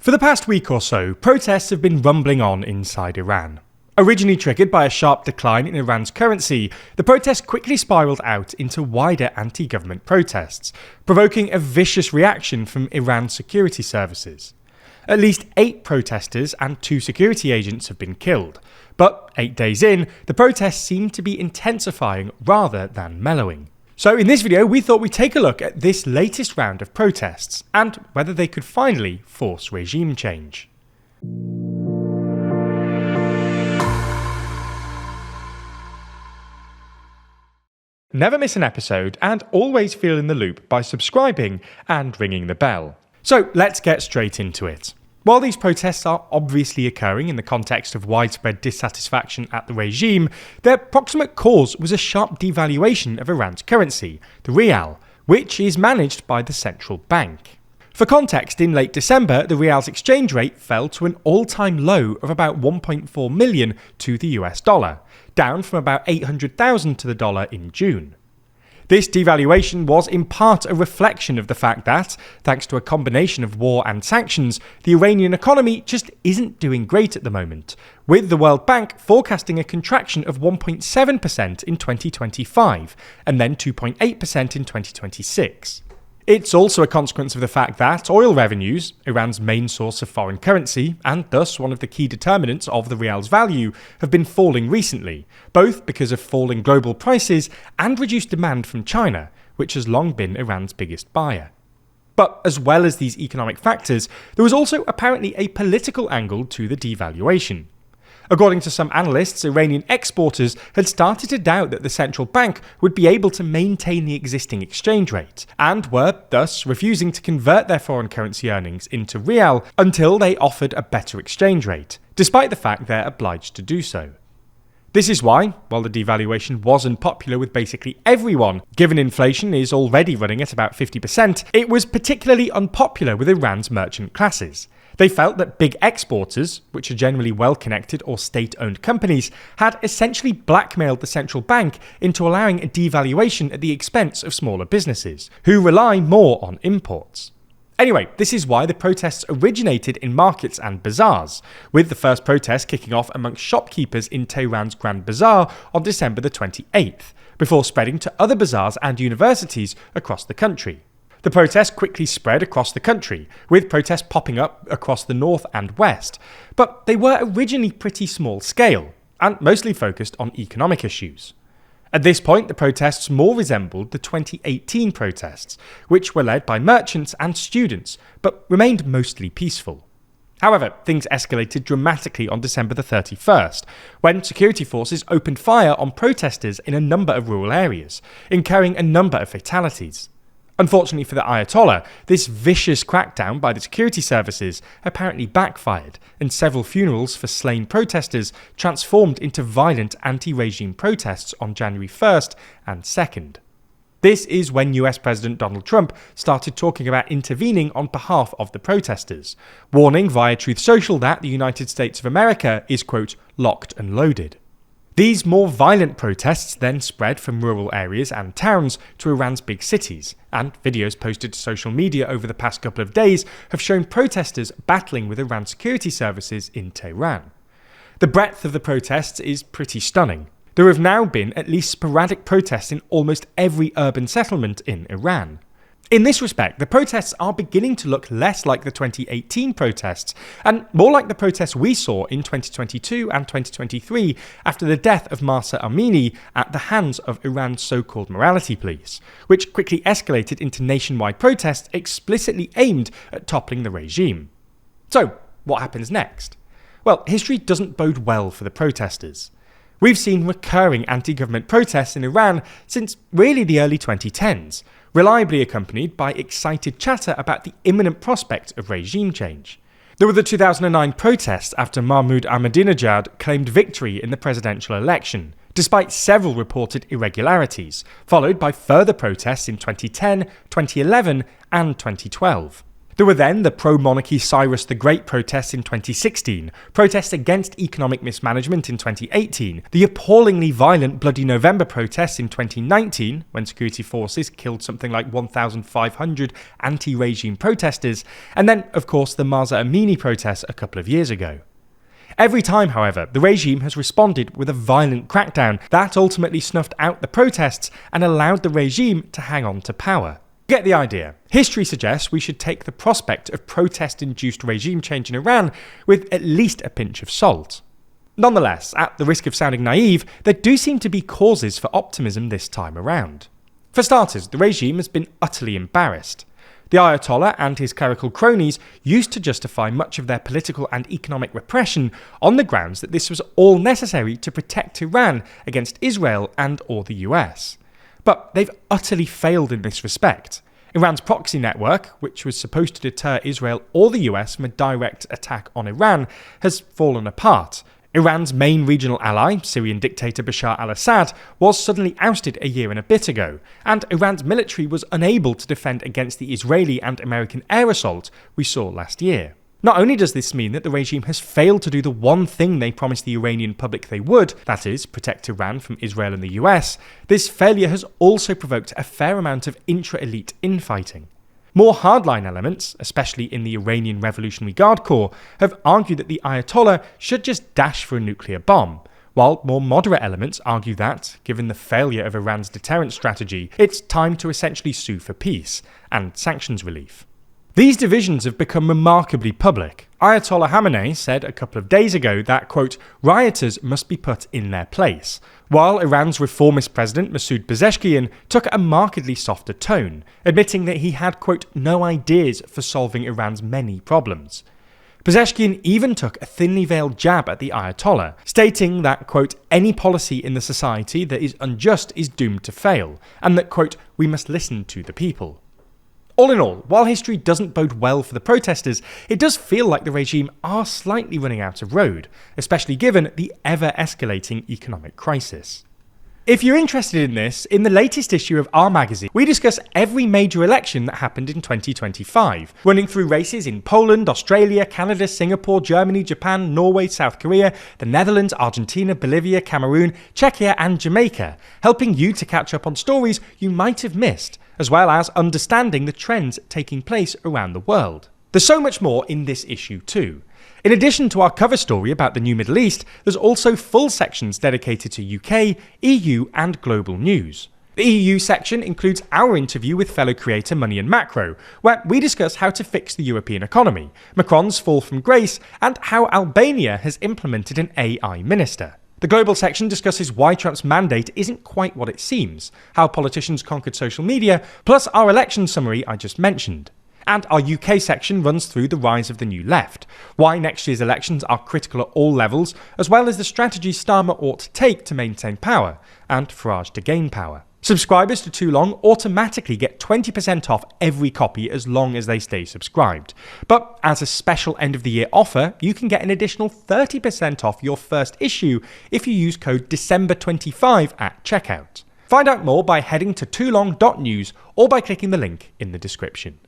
For the past week or so, protests have been rumbling on inside Iran. Originally triggered by a sharp decline in Iran's currency, the protests quickly spiraled out into wider anti-government protests, provoking a vicious reaction from Iran's security services. At least 8 protesters and 2 security agents have been killed, but 8 days in, the protests seem to be intensifying rather than mellowing. So in this video, we thought we'd take a look at this latest round of protests and whether they could finally force regime change. Never miss an episode and always feel in the loop by subscribing and ringing the bell. So let's get straight into it. While these protests are obviously occurring in the context of widespread dissatisfaction at the regime, their proximate cause was a sharp devaluation of Iran's currency, the rial, which is managed by the central bank. For context, in late December, the rial's exchange rate fell to an all-time low of about 1.4 million to the US dollar, down from about 800,000 to the dollar in June. This devaluation was in part a reflection of the fact that, thanks to a combination of war and sanctions, the Iranian economy just isn't doing great at the moment, with the World Bank forecasting a contraction of 1.7% in 2025 and then 2.8% in 2026. It's also a consequence of the fact that oil revenues, Iran's main source of foreign currency, and thus one of the key determinants of the rial's value, have been falling recently, both because of falling global prices and reduced demand from China, which has long been Iran's biggest buyer. But as well as these economic factors, there was also apparently a political angle to the devaluation. According to some analysts, Iranian exporters had started to doubt that the central bank would be able to maintain the existing exchange rate, and were thus refusing to convert their foreign currency earnings into rial until they offered a better exchange rate, despite the fact they're obliged to do so. This is why, while the devaluation wasn't popular with basically everyone, given inflation is already running at about 50%, it was particularly unpopular with Iran's merchant classes. They felt that big exporters, which are generally well-connected or state-owned companies, had essentially blackmailed the central bank into allowing a devaluation at the expense of smaller businesses, who rely more on imports. Anyway, this is why the protests originated in markets and bazaars, with the first protest kicking off amongst shopkeepers in Tehran's Grand Bazaar on December the 28th, before spreading to other bazaars and universities across the country. The protests quickly spread across the country, with protests popping up across the north and west, but they were originally pretty small scale, and mostly focused on economic issues. At this point, the protests more resembled the 2018 protests, which were led by merchants and students, but remained mostly peaceful. However, things escalated dramatically on December the 31st, when security forces opened fire on protesters in a number of rural areas, incurring a number of fatalities. Unfortunately for the Ayatollah, this vicious crackdown by the security services apparently backfired, and several funerals for slain protesters transformed into violent anti-regime protests on January 1st and 2nd. This is when US President Donald Trump started talking about intervening on behalf of the protesters, warning via Truth Social that the United States of America is, quote, locked and loaded. These more violent protests then spread from rural areas and towns to Iran's big cities, and videos posted to social media over the past couple of days have shown protesters battling with Iran's security services in Tehran. The breadth of the protests is pretty stunning. There have now been at least sporadic protests in almost every urban settlement in Iran. In this respect, the protests are beginning to look less like the 2018 protests and more like the protests we saw in 2022 and 2023 after the death of Mahsa Amini at the hands of Iran's so-called morality police, which quickly escalated into nationwide protests explicitly aimed at toppling the regime. So, what happens next? Well, history doesn't bode well for the protesters. We've seen recurring anti-government protests in Iran since really the early 2010s, reliably accompanied by excited chatter about the imminent prospect of regime change. There were the 2009 protests after Mahmoud Ahmadinejad claimed victory in the presidential election, despite several reported irregularities, followed by further protests in 2010, 2011 and 2012. There were then the pro-monarchy Cyrus the Great protests in 2016, protests against economic mismanagement in 2018, the appallingly violent Bloody November protests in 2019, when security forces killed something like 1,500 anti-regime protesters, and then, of course, the Mahsa Amini protests a couple of years ago. Every time, however, the regime has responded with a violent crackdown that ultimately snuffed out the protests and allowed the regime to hang on to power. Get the idea. History suggests we should take the prospect of protest-induced regime change in Iran with at least a pinch of salt. Nonetheless, at the risk of sounding naive, there do seem to be causes for optimism this time around. For starters, the regime has been utterly embarrassed. The Ayatollah and his clerical cronies used to justify much of their political and economic repression on the grounds that this was all necessary to protect Iran against Israel and/or the US. But they've utterly failed in this respect. Iran's proxy network, which was supposed to deter Israel or the US from a direct attack on Iran, has fallen apart. Iran's main regional ally, Syrian dictator Bashar al-Assad, was suddenly ousted a year and a bit ago, and Iran's military was unable to defend against the Israeli and American air assault we saw last year. Not only does this mean that the regime has failed to do the one thing they promised the Iranian public they would, that is, protect Iran from Israel and the US, this failure has also provoked a fair amount of intra-elite infighting. More hardline elements, especially in the Iranian Revolutionary Guard Corps, have argued that the Ayatollah should just dash for a nuclear bomb, while more moderate elements argue that, given the failure of Iran's deterrent strategy, it's time to essentially sue for peace and sanctions relief. These divisions have become remarkably public. Ayatollah Khamenei said a couple of days ago that, quote, rioters must be put in their place, while Iran's reformist president Masoud Pezeshkian took a markedly softer tone, admitting that he had, quote, no ideas for solving Iran's many problems. Pezeshkian even took a thinly veiled jab at the Ayatollah, stating that, quote, any policy in the society that is unjust is doomed to fail, and that, quote, we must listen to the people. All in all, while history doesn't bode well for the protesters, it does feel like the regime are slightly running out of road, especially given the ever-escalating economic crisis. If you're interested in this, in the latest issue of our magazine, we discuss every major election that happened in 2025, running through races in Poland, Australia, Canada, Singapore, Germany, Japan, Norway, South Korea, the Netherlands, Argentina, Bolivia, Cameroon, Czechia and Jamaica, helping you to catch up on stories you might have missed, as well as understanding the trends taking place around the world. There's so much more in this issue too. In addition to our cover story about the new Middle East, there's also full sections dedicated to UK, EU and global news. The EU section includes our interview with fellow creator Money and Macro, where we discuss how to fix the European economy, Macron's fall from grace, and how Albania has implemented an AI minister. The global section discusses why Trump's mandate isn't quite what it seems, how politicians conquered social media, plus our election summary I just mentioned. And our UK section runs through the rise of the new left, why next year's elections are critical at all levels, as well as the strategy Starmer ought to take to maintain power, and Farage to gain power. Subscribers to Too Long automatically get 20% off every copy as long as they stay subscribed. But as a special end-of-the-year offer, you can get an additional 30% off your first issue if you use code December25 at checkout. Find out more by heading to toolong.news or by clicking the link in the description.